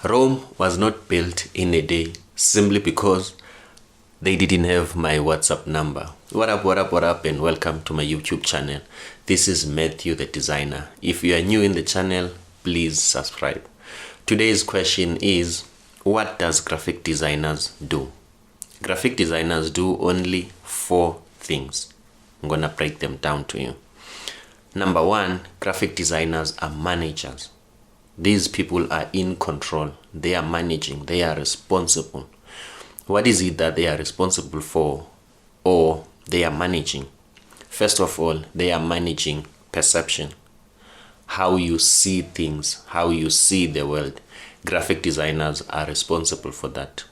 Rome was not built in a day simply because they didn't have my WhatsApp number. What up, and welcome to my YouTube channel. This is Matthew the Designer. If you are new in the channel, please subscribe. Today's question is, what does graphic designers do? Graphic designers do only 4 things. I'm gonna break them down to you. Number 1, graphic designers are managers. These people are in control. They are managing. They are responsible. What is it that they are responsible for, or they are managing? First of all, they are managing perception. How you see things, how you see the world. Graphic designers are responsible for that.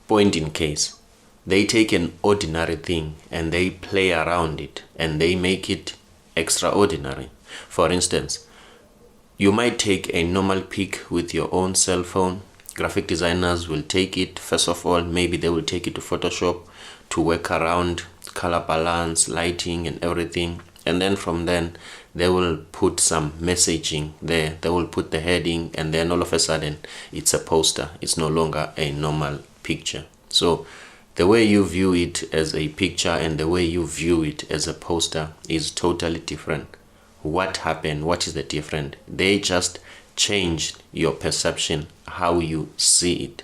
Point in case, they take an ordinary thing and they play around it and they make it extraordinary. For instance, you might take a normal pic with your own cell phone. Graphic designers will take it. First of all, maybe they will take it to Photoshop to work around color balance, lighting and everything. And then from then, they will put some messaging there. They will put the heading, and then all of a sudden, it's a poster. It's no longer a normal picture. So the way you view it as a picture and the way you view it as a poster is totally different. What happened? What is the difference? They just changed your perception, how you see it.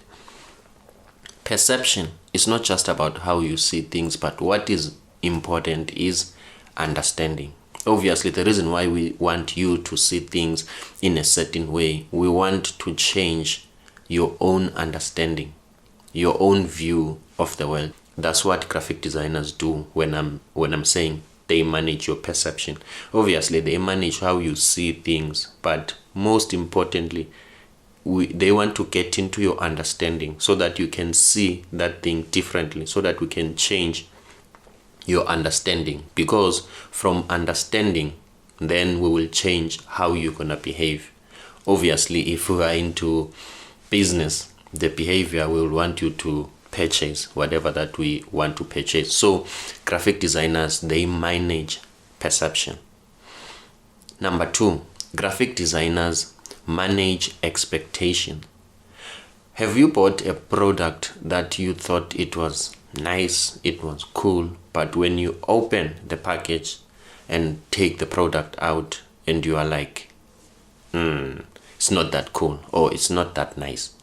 Perception is not just about how you see things, but what is important is understanding. Obviously, the reason why we want you to see things in a certain way, we want to change your own understanding, your own view of the world. That's what graphic designers do when I'm saying they manage your perception. Obviously, they manage how you see things, but most importantly, they want to get into your understanding so that you can see that thing differently, so that we can change your understanding. Because from understanding, then we will change how you're gonna behave. Obviously, if we are into business, the behavior will want you to purchase whatever that we want to purchase. So graphic designers, they manage perception. Number 2, graphic designers manage expectation. Have you bought a product that you thought it was nice, it was cool, but when you open the package and take the product out and you are like, it's not that cool, or it's not that nice?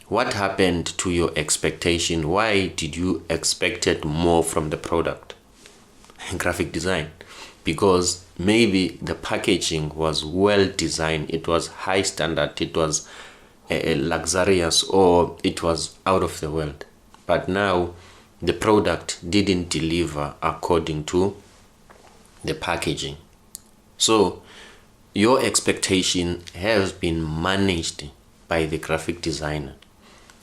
What happened to your expectation? Why did you expect more from the product? Graphic design. Because maybe the packaging was well designed, it was high standard, it was luxurious, or it was out of the world. But now the product didn't deliver according to the packaging. So your expectation has been managed by the graphic designer.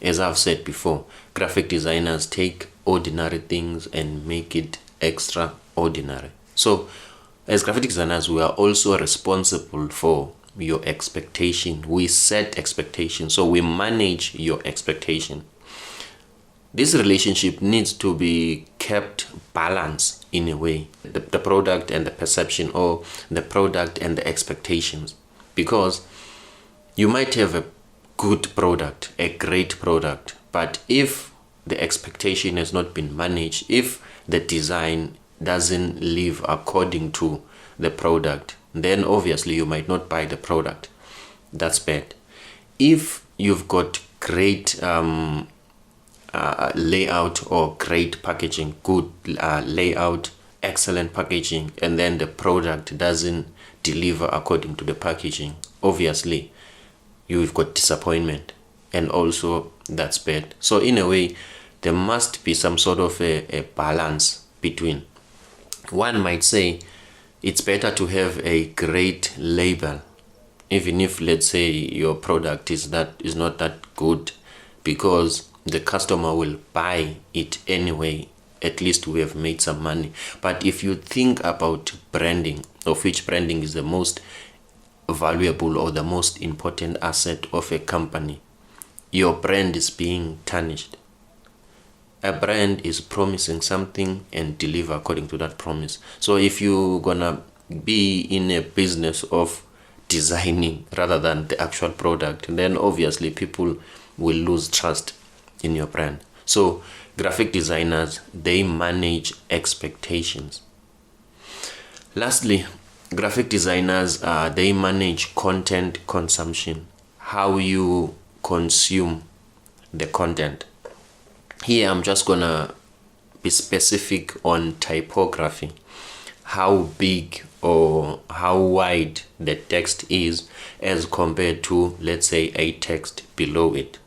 As I've said before, graphic designers take ordinary things and make it extraordinary. So as graphic designers, we are also responsible for your expectation. We set expectations, so we manage your expectation. This relationship needs to be kept balanced in a way, the product and the perception, or the product and the expectations. Because you might have a good product, a great product, but if the expectation has not been managed, if the design doesn't live according to the product, then obviously you might not buy the product. That's bad. If you've got great layout or great packaging, good layout, excellent packaging, and then the product doesn't deliver according to the packaging, obviously you've got disappointment, and also that's bad. So in a way, there must be some sort of a balance between. One might say it's better to have a great label, even if, let's say, your product is not that good, because the customer will buy it anyway. At least we have made some money. But if you think about branding, of which branding is the most valuable or the most important asset of a company, your brand is being tarnished. A brand is promising something and deliver according to that promise. So if you're gonna be in a business of designing rather than the actual product, then obviously people will lose trust in your brand. So graphic designers, they manage expectations. Lastly, graphic designers, they manage content consumption, how you consume the content. Here I'm just gonna be specific on typography, how big or how wide the text is as compared to, let's say, a text below it.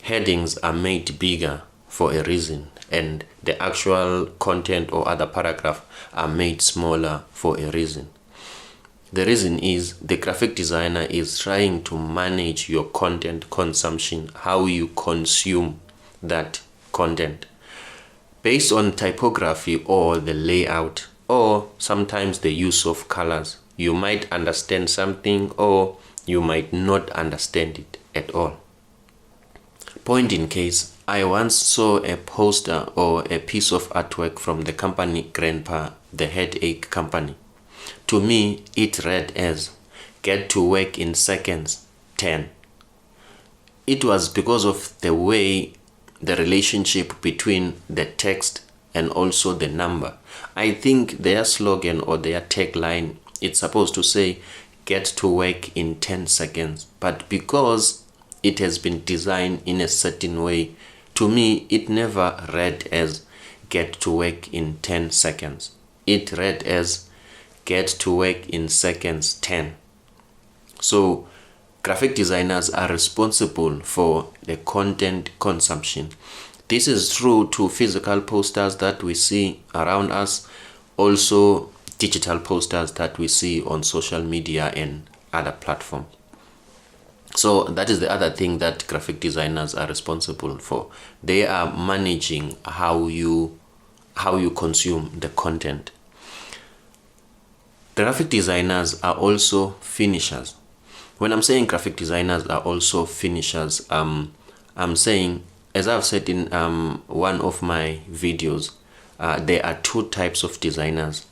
Headings are made bigger for a reason, and the actual content or other paragraph are made smaller for a reason. The reason is the graphic designer is trying to manage your content consumption, how you consume that content, based on typography or the layout, or sometimes the use of colors. You might understand something or you might not understand it at all. Point in case, I once saw a poster or a piece of artwork from the company Grandpa, the headache company. To me, it read as, "Get to work in seconds, 10." It was because of the way the relationship between the text and also the number. I think their slogan or their tagline, it's supposed to say, "Get to work in 10 seconds." But because it has been designed in a certain way, to me, it never read as "Get to work in 10 seconds." It read as "Get to work in seconds 10." So graphic designers are responsible for the content consumption. This is true to physical posters that we see around us, also digital posters that we see on social media and other platforms. So that is the other thing that graphic designers are responsible for. They are managing how you consume the content. Graphic designers are also finishers. When I'm saying graphic designers are also finishers, I'm saying, as I've said in one of my videos, there are two types of designers: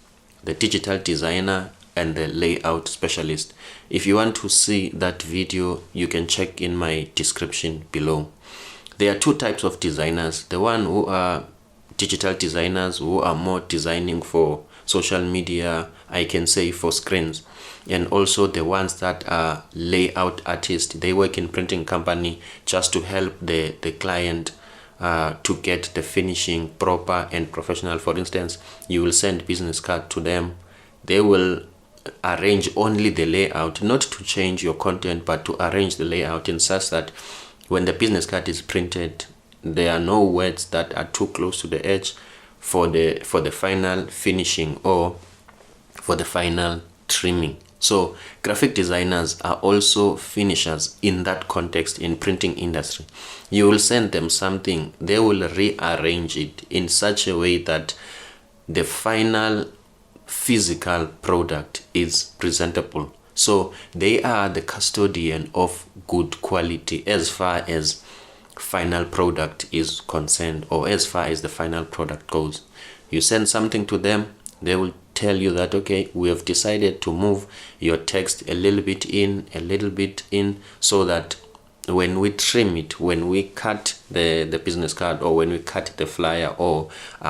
the digital designer and the layout specialist. If you want to see that video, you can check in my description below. There are two types of designers: the one who are digital designers, who are more designing for social media, I can say for screens, and also the ones that are layout artists. They work in printing company just to help the client to get the finishing proper and professional. For instance, you will send business card to them. They will arrange only the layout, not to change your content, but to arrange the layout in such that when the business card is printed, there are no words that are too close to the edge for the final finishing or for the final trimming. So graphic designers are also finishers in that context. In printing industry, you will send them something, they will rearrange it in such a way that the final physical product is presentable. So they are the custodian of good quality as far as final product is concerned, or as far as the final product goes. You send something to them, they will tell you that, okay, we have decided to move your text a little bit in, so that when we trim it, when we cut the business card, or when we cut the flyer, or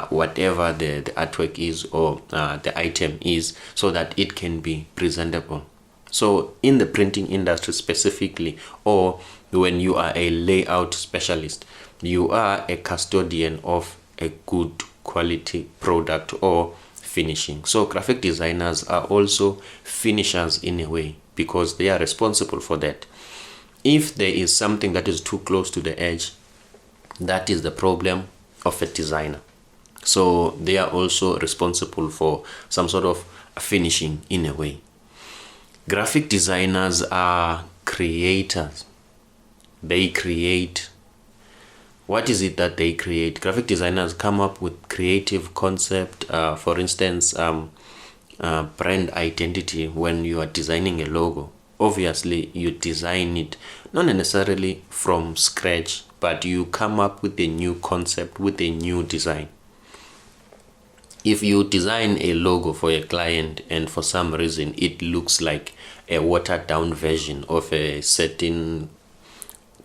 whatever the artwork is, or the item is, so that it can be presentable. So in the printing industry specifically, or when you are a layout specialist, you are a custodian of a good quality product or finishing. So graphic designers are also finishers in a way, because they are responsible for that. If there is something that is too close to the edge, that is the problem of a designer. So they are also responsible for some sort of finishing in a way. Graphic designers are creators. They create. What is it that they create? Graphic designers come up with creative concept. For instance, brand identity. When you are designing a logo, obviously you design it not necessarily from scratch, but you come up with a new concept, with a new design. If you design a logo for a client and for some reason it looks like a watered down version of a certain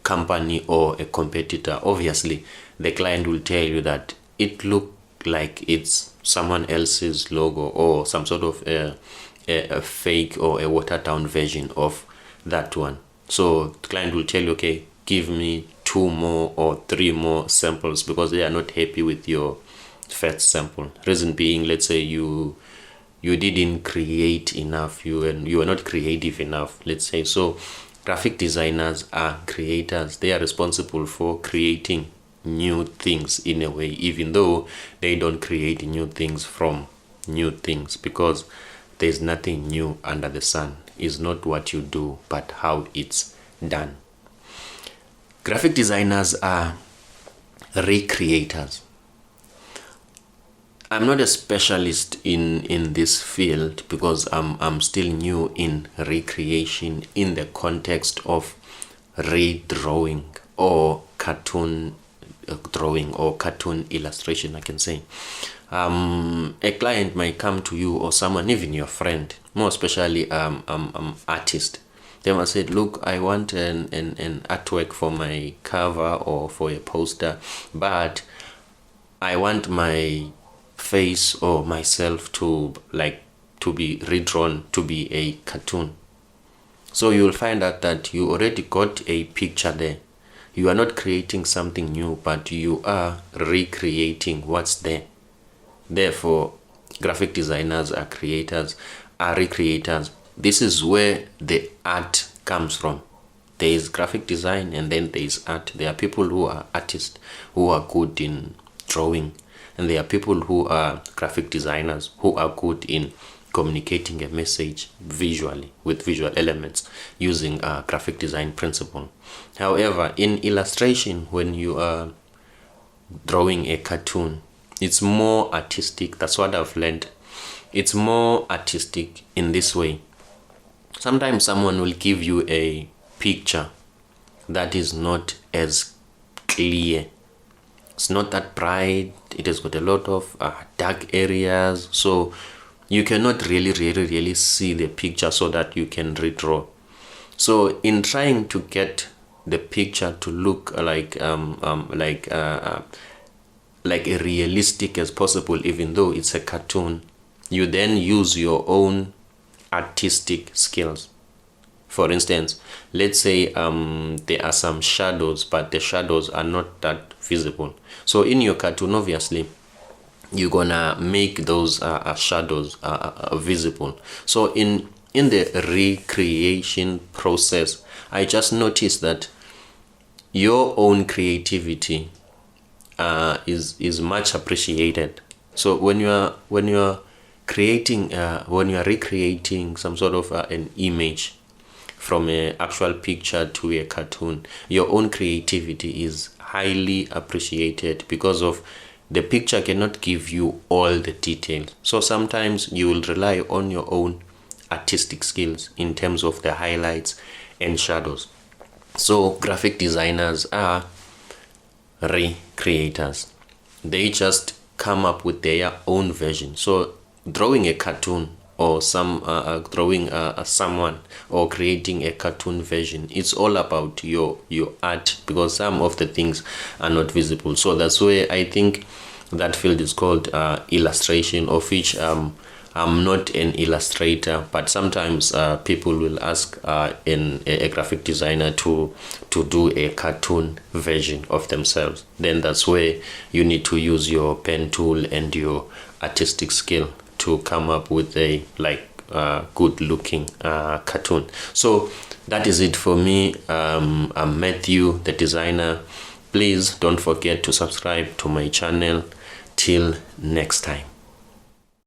company or a competitor, obviously the client will tell you that it look like it's someone else's logo or some sort of a fake or a watered down version of that one. So the client will tell you, okay, give me 2 more or 3 more samples, because they are not happy with your first sample. Reason being, let's say you didn't create enough, you were not creative enough, let's say. So graphic designers are creators. They are responsible for creating new things in a way, even though they don't create new things from new things, because there's nothing new under the sun. It's not what you do, but how it's done. Graphic designers are recreators. I'm not a specialist in this field, because I'm still new in recreation in the context of redrawing or cartoon drawing or cartoon illustration, I can say. A client might come to you, or someone, even your friend, more especially artist. They might say, look, I want an artwork for my cover or for a poster, but I want my face or myself to be redrawn to be a cartoon. So you'll find out that you already got a picture there. You are not creating something new, but you are recreating what's there. Therefore, graphic designers are creators, are recreators. This is where the art comes from. There is graphic design and then there is art. There are people who are artists who are good in drawing, and there are people who are graphic designers who are good in communicating a message visually with visual elements using a graphic design principle. However, in illustration, when you are drawing a cartoon, it's more artistic. That's what I've learned. It's more artistic in this way. Sometimes someone will give you a picture that is not as clear. It's not that bright. It has got a lot of dark areas. So you cannot really see the picture so that you can redraw. So in trying to get the picture to look like a realistic as possible, even though it's a cartoon, you then use your own artistic skills. For instance, let's say there are some shadows, but the shadows are not that visible. So in your cartoon, obviously, you're gonna make those shadows visible. So in the recreation process, I just noticed that your own creativity is much appreciated. So when you are creating, when you are recreating some sort of an image from an actual picture to a cartoon, your own creativity is highly appreciated, because of the picture cannot give you all the details. So sometimes you will rely on your own artistic skills in terms of the highlights and shadows. So graphic designers are recreators. They just come up with their own version. So drawing a cartoon or drawing someone or creating a cartoon version, it's all about your art, because some of the things are not visible. So that's where I think that field is called illustration, of which I'm not an illustrator, but sometimes people will ask a graphic designer to do a cartoon version of themselves. Then that's where you need to use your pen tool and your artistic skill to come up with a good looking cartoon. So that is it for me. I'm Matthew, the designer. Please don't forget to subscribe to my channel. Till next time.